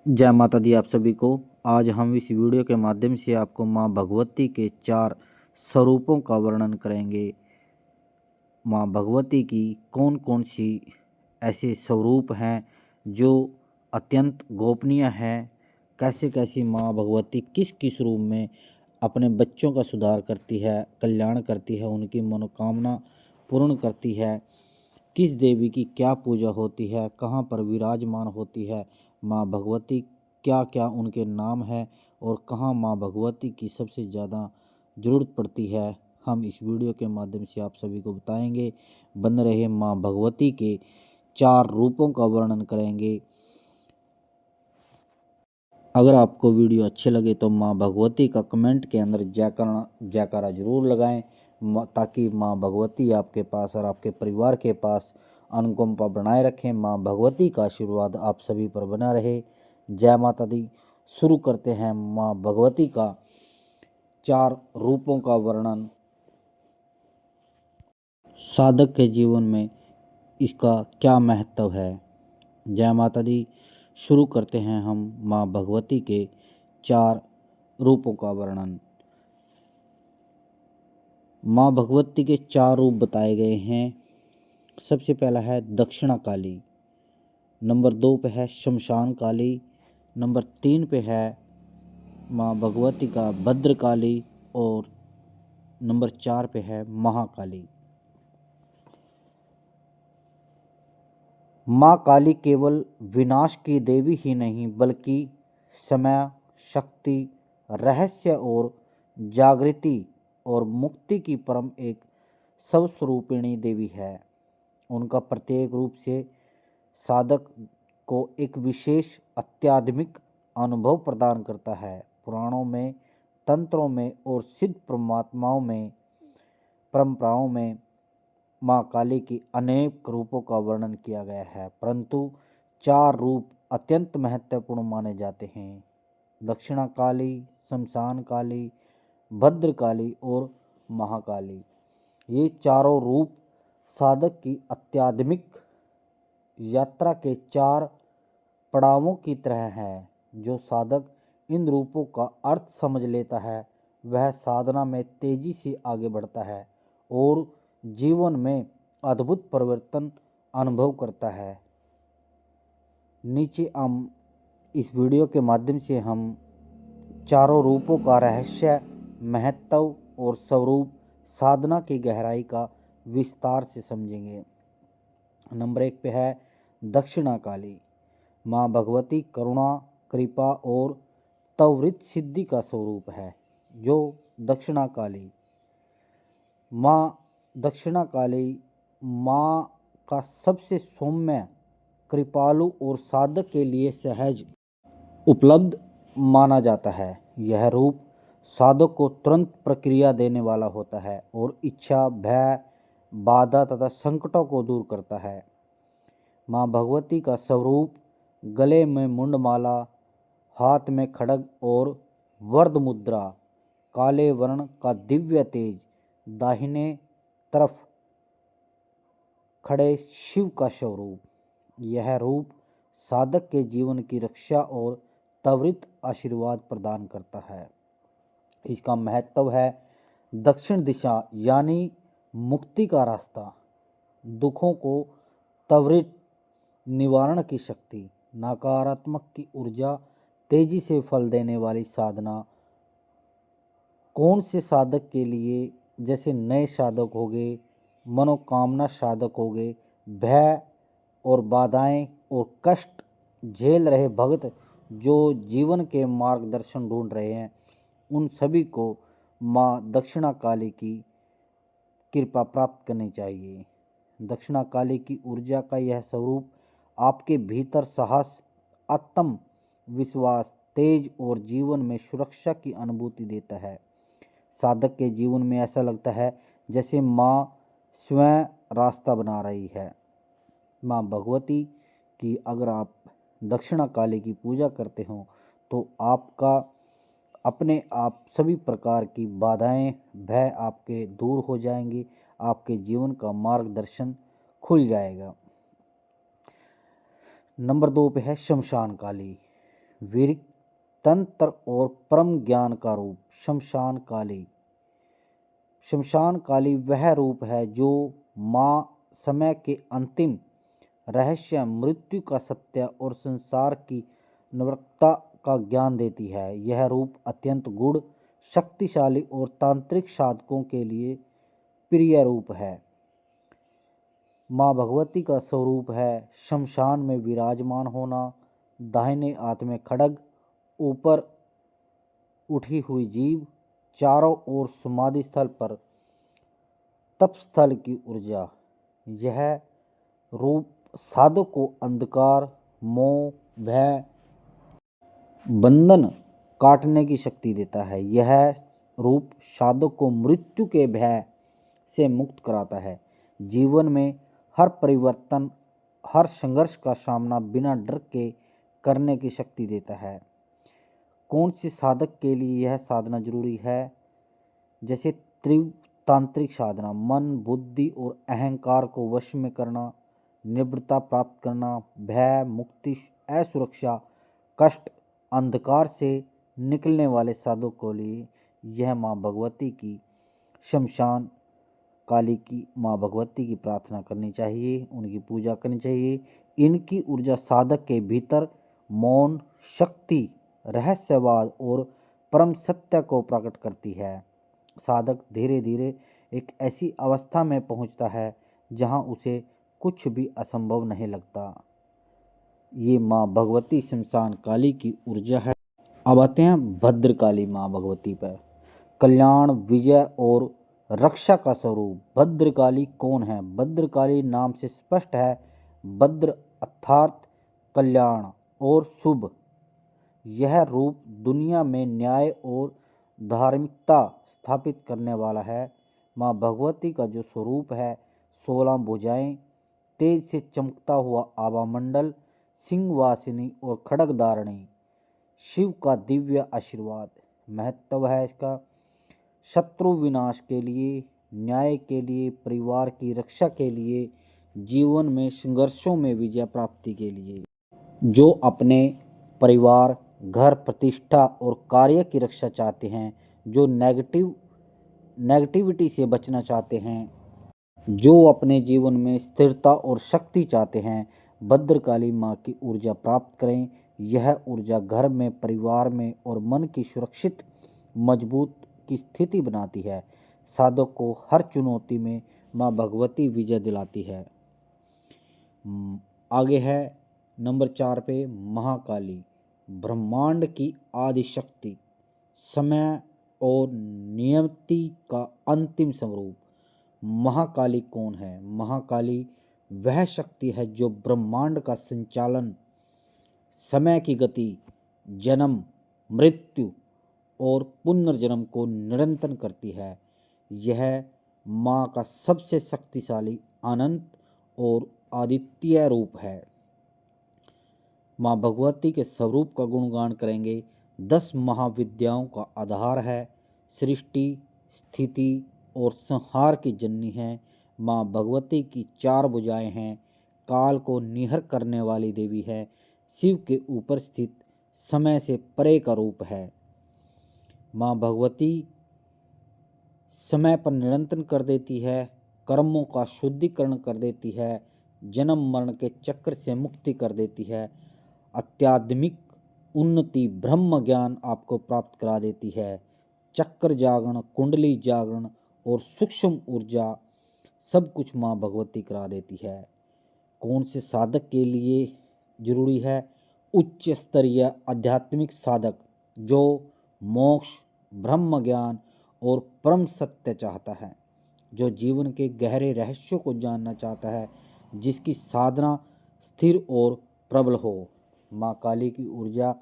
जय माता दी आप सभी को। आज हम इस वीडियो के माध्यम से आपको माँ भगवती के 4 स्वरूपों का वर्णन करेंगे। माँ भगवती की कौन कौन सी ऐसे स्वरूप हैं जो अत्यंत गोपनीय हैं, कैसे कैसी माँ भगवती किस किस रूप में अपने बच्चों का सुधार करती है, कल्याण करती है, उनकी मनोकामना पूर्ण करती है, किस देवी की क्या पूजा होती है, कहाँ पर विराजमान होती है माँ भगवती, क्या क्या उनके नाम है और कहाँ माँ भगवती की सबसे ज़्यादा ज़रूरत पड़ती है, हम इस वीडियो के माध्यम से आप सभी को बताएंगे। बन रहे माँ भगवती के 4 रूपों का वर्णन करेंगे। अगर आपको वीडियो अच्छे लगे तो माँ भगवती का कमेंट के अंदर जयकारा जरूर लगाएं, ताकि माँ भगवती आपके पास और आपके परिवार के पास अनुकंपा बनाए रखें। माँ भगवती का आशीर्वाद आप सभी पर बना रहे। जय माता दी। शुरू करते हैं माँ भगवती का 4 रूपों का वर्णन। साधक के जीवन में इसका क्या महत्व है। जय माता दी। शुरू करते हैं हम माँ भगवती के 4 रूपों का वर्णन। माँ भगवती के 4 रूप बताए गए हैं। सबसे पहला है दक्षिणा काली, नंबर 2 पे है शमशान काली, नंबर 3 पे है माँ भगवती का भद्रकाली और नंबर 4 पे है महाकाली। माँ काली केवल विनाश की देवी ही नहीं बल्कि समय, शक्ति, रहस्य और जागृति और मुक्ति की परम एक स्वस्वरूपिणी देवी है। उनका प्रत्येक रूप से साधक को एक विशेष अत्याध्यात्मिक अनुभव प्रदान करता है। पुराणों में, तंत्रों में और सिद्ध परंपराओं में माँ काली की अनेक रूपों का वर्णन किया गया है, परंतु 4 रूप अत्यंत महत्वपूर्ण माने जाते हैं। दक्षिणा काली, शमशान काली, भद्रकाली और महाकाली। ये चारों रूप साधक की आध्यात्मिक यात्रा के 4 पड़ावों की तरह है। जो साधक इन रूपों का अर्थ समझ लेता है वह साधना में तेजी से आगे बढ़ता है और जीवन में अद्भुत परिवर्तन अनुभव करता है। नीचे हम इस वीडियो के माध्यम से हम चारों रूपों का रहस्य, महत्व और स्वरूप, साधना की गहराई का विस्तार से समझेंगे। नंबर 1 पे है दक्षिणा काली। माँ भगवती करुणा, कृपा और त्वरित सिद्धि का स्वरूप है। जो दक्षिणा काली माँ दक्षिणा काली माँ का सबसे सौम्य, कृपालु और साधक के लिए सहज उपलब्ध माना जाता है। यह रूप साधक को तुरंत प्रक्रिया देने वाला होता है और इच्छा, भय, बाधा तथा संकटों को दूर करता है। माँ भगवती का स्वरूप गले में मुंडमाला, हाथ में खड्ग और वरद मुद्रा, काले वर्ण का दिव्य तेज, दाहिने तरफ खड़े शिव का स्वरूप। यह रूप साधक के जीवन की रक्षा और त्वरित आशीर्वाद प्रदान करता है। इसका महत्व है दक्षिण दिशा यानी मुक्ति का रास्ता, दुखों को त्वरित निवारण की शक्ति, नकारात्मक की ऊर्जा, तेजी से फल देने वाली साधना। कौन से साधक के लिए, जैसे नए साधक हो गए, मनोकामना साधक हो गए, भय और बाधाएं और कष्ट झेल रहे भक्त जो जीवन के मार्गदर्शन ढूंढ रहे हैं, उन सभी को माँ दक्षिणा काली की कृपा प्राप्त करनी चाहिए। दक्षिणा काली की ऊर्जा का यह स्वरूप आपके भीतर साहस, आत्मविश्वास, तेज और जीवन में सुरक्षा की अनुभूति देता है। साधक के जीवन में ऐसा लगता है जैसे माँ स्वयं रास्ता बना रही है। माँ भगवती की अगर आप दक्षिणा काली की पूजा करते हो तो आपका अपने आप सभी प्रकार की बाधाएं, भय आपके दूर हो जाएंगी, आपके जीवन का मार्गदर्शन खुल जाएगा। नंबर 2 पे है शमशान काली। वीर तंत्र और परम ज्ञान का रूप शमशान काली। शमशान काली वह रूप है जो माँ समय के अंतिम रहस्य, मृत्यु का सत्य और संसार की निवृत्ता का ज्ञान देती है। यह रूप अत्यंत गूढ़, शक्तिशाली और तांत्रिक साधकों के लिए प्रिय रूप है। माँ भगवती का स्वरूप है शमशान में विराजमान होना, दाहिने हाथ में खड्ग, ऊपर उठी हुई जीभ, चारों ओर समाधि स्थल पर तप स्थल की ऊर्जा। यह रूप साधक को अंधकार, मोह, भय, बंधन काटने की शक्ति देता है। यह रूप साधक को मृत्यु के भय से मुक्त कराता है। जीवन में हर परिवर्तन, हर संघर्ष का सामना बिना डर के करने की शक्ति देता है। कौन सी साधक के लिए यह साधना जरूरी है? जैसे तीव्र तांत्रिक साधना, मन, बुद्धि और अहंकार को वश में करना, निवृत्ता प्राप्त करना, भय मुक्ति, असुरक्षा, कष्ट, अंधकार से निकलने वाले साधकों के लिए यह माँ भगवती की, शमशान काली की, माँ भगवती की प्रार्थना करनी चाहिए, उनकी पूजा करनी चाहिए। इनकी ऊर्जा साधक के भीतर मौन, शक्ति, रहस्यवाद और परम सत्य को प्रकट करती है। साधक धीरे धीरे एक ऐसी अवस्था में पहुंचता है जहां उसे कुछ भी असंभव नहीं लगता। ये माँ भगवती शमशान काली की ऊर्जा है। अब आते हैं भद्रकाली माँ भगवती पर। कल्याण, विजय और रक्षा का स्वरूप। भद्रकाली कौन है? भद्रकाली नाम से स्पष्ट है, भद्र अर्थात कल्याण और शुभ। यह रूप दुनिया में न्याय और धार्मिकता स्थापित करने वाला है। माँ भगवती का जो स्वरूप है, 16 भुजाएं, तेज से चमकता हुआ आभामंडल, सिंहवासिनी और खड्गधारिणी, शिव का दिव्य आशीर्वाद। महत्व है इसका शत्रु विनाश के लिए, न्याय के लिए, परिवार की रक्षा के लिए, जीवन में संघर्षों में विजय प्राप्ति के लिए। जो अपने परिवार, घर, प्रतिष्ठा और कार्य की रक्षा चाहते हैं, जो नेगेटिविटी से बचना चाहते हैं, जो अपने जीवन में स्थिरता और शक्ति चाहते हैं, भद्रकाली माँ की ऊर्जा प्राप्त करें। यह ऊर्जा घर में, परिवार में और मन की सुरक्षित, मजबूत की स्थिति बनाती है। साधक को हर चुनौती में माँ भगवती विजय दिलाती है। आगे है नंबर 4 पे महाकाली, ब्रह्मांड की आदि शक्ति, समय और नियति का अंतिम स्वरूप। महाकाली कौन है? महाकाली वह शक्ति है जो ब्रह्मांड का संचालन, समय की गति, जन्म, मृत्यु और पुनर्जन्म को निरंतर करती है। यह माँ का सबसे शक्तिशाली, अनंत और अद्वितीय रूप है। माँ भगवती के स्वरूप का गुणगान करेंगे। 10 महाविद्याओं का आधार है, सृष्टि, स्थिति और संहार की जननी है। माँ भगवती की 4 भुजाएं हैं, काल को निहर करने वाली देवी है, शिव के ऊपर स्थित समय से परे का रूप है। माँ भगवती समय पर नियंत्रण कर देती है, कर्मों का शुद्धिकरण कर देती है, जन्म मरण के चक्र से मुक्ति कर देती है, आध्यात्मिक उन्नति, ब्रह्म ज्ञान आपको प्राप्त करा देती है। चक्र जागरण, कुंडली जागरण और सूक्ष्म ऊर्जा सब कुछ माँ भगवती करा देती है। कौन से साधक के लिए जरूरी है? उच्च स्तरीय आध्यात्मिक साधक जो मोक्ष, ब्रह्म ज्ञान और परम सत्य चाहता है, जो जीवन के गहरे रहस्यों को जानना चाहता है, जिसकी साधना स्थिर और प्रबल हो। माँ काली की ऊर्जा,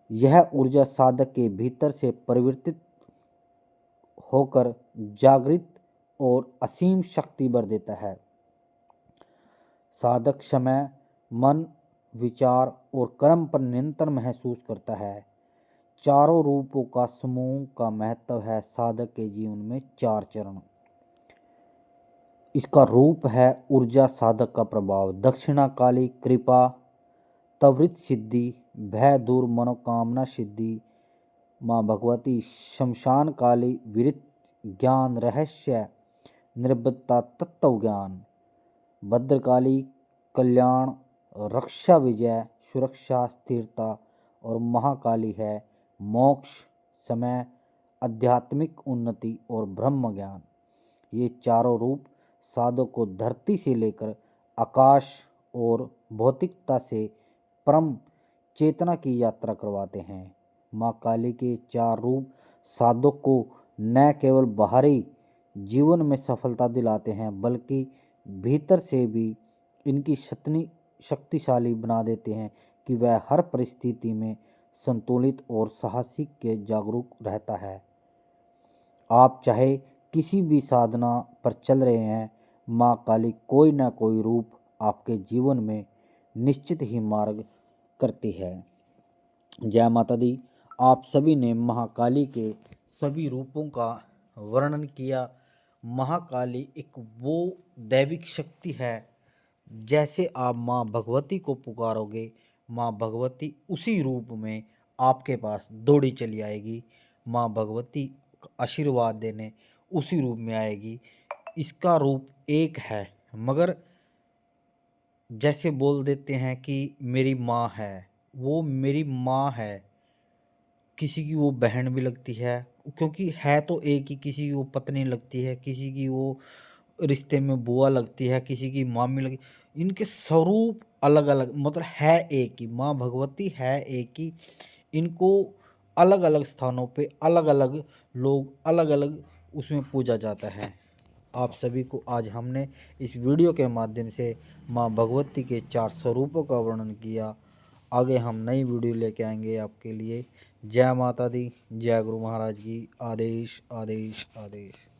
यह ऊर्जा साधक के भीतर से परिवर्तित होकर जागृत और असीम शक्ति भर देता है। साधक समय, मन, विचार और कर्म पर नियंत्रण महसूस करता है। चारों रूपों का समूह का महत्व है। साधक के जीवन में 4 चरण। इसका रूप है ऊर्जा, साधक का प्रभाव, दक्षिणा काली कृपा, त्वरित सिद्धि, भय दूर मनोकामना सिद्धि। माँ भगवती शमशान काली विरित ज्ञान रहस्य निर्भयता तत्व ज्ञान। भद्रकाली कल्याण रक्षा विजय सुरक्षा स्थिरता। और महाकाली है मोक्ष समय आध्यात्मिक उन्नति और ब्रह्म ज्ञान। ये चारों रूप साधक को धरती से लेकर आकाश और भौतिकता से परम चेतना की यात्रा करवाते हैं। माँ काली के चार रूप साधक को न केवल बाहरी जीवन में सफलता दिलाते हैं बल्कि भीतर से भी इनकी शक्तिशाली बना देते हैं कि वह हर परिस्थिति में संतुलित और साहसिक के जागरूक रहता है। आप चाहे किसी भी साधना पर चल रहे हैं, माँ काली कोई ना कोई रूप आपके जीवन में निश्चित ही मार्ग करती है। जय माता दी। आप सभी ने महाकाली के सभी रूपों का वर्णन किया। महाकाली एक वो दैविक शक्ति है, जैसे आप माँ भगवती को पुकारोगे, माँ भगवती उसी रूप में आपके पास दौड़ी चली आएगी। माँ भगवती आशीर्वाद देने उसी रूप में आएगी। इसका रूप एक है, मगर जैसे बोल देते हैं कि मेरी माँ है, वो मेरी माँ है, किसी की वो बहन भी लगती है, क्योंकि है तो एक ही। किसी की वो पत्नी लगती है, किसी की वो रिश्ते में बुआ लगती है, किसी की मामी लगती। इनके स्वरूप अलग अलग, मतलब है एक ही। माँ भगवती है एक ही। इनको अलग अलग स्थानों पे अलग अलग लोग अलग अलग उसमें पूजा जाता है। आप सभी को आज हमने इस वीडियो के माध्यम से माँ भगवती के 4 स्वरूपों का वर्णन किया। आगे हम नई वीडियो लेके आएंगे आपके लिए। जय माता दी, जय गुरु महाराज की। आदेश आदेश आदेश।